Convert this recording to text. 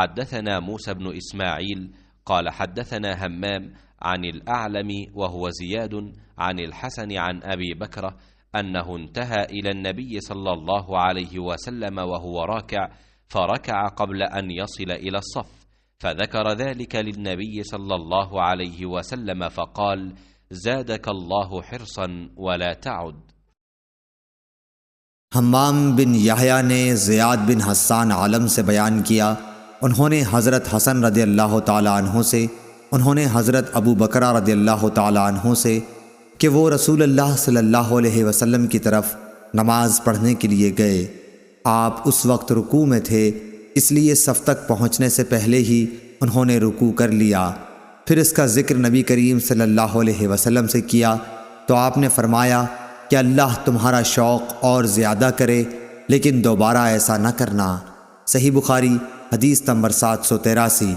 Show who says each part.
Speaker 1: حدثنا موسى بن إسماعيل قال حدثنا همام عن الأعلم وهو زياد عن الحسن عن أبي بكرة أنه انتهى إلى النبي صلى الله عليه وسلم وهو راكع، فركع قبل أن يصل إلى الصف، فذكر ذلك للنبي صلى الله عليه وسلم فقال: زادك الله حرصا ولا تعد.
Speaker 2: हम्माम बिन यहया ने ज़ियाद बिन हस्सान आलम से बयान किया, उन्होंने हज़रत हसन रज़ी अल्लाह ताला अन्हु से, उन्होंने हज़रत अबू बकरा रज़ी अल्लाह ताला अन्हु से कि वो रसूलुल्लाह सल्लल्लाहु अलैहि वसल्लम की तरफ नमाज पढ़ने के लिए गए। आप उस वक्त रुकू में थे, इसलिए सफ़ तक पहुँचने से पहले ही उन्होंने रुकू कर लिया। फिर इसका ज़िक्र नबी करीम सल्लल्लाहु अलैहि वसल्लम से किया तो आपने फरमाया कि अल्लाह तुम्हारा शौक़ और ज़्यादा करे, लेकिन दोबारा ऐसा न करना। सही बुखारी हदीस नंबर 783।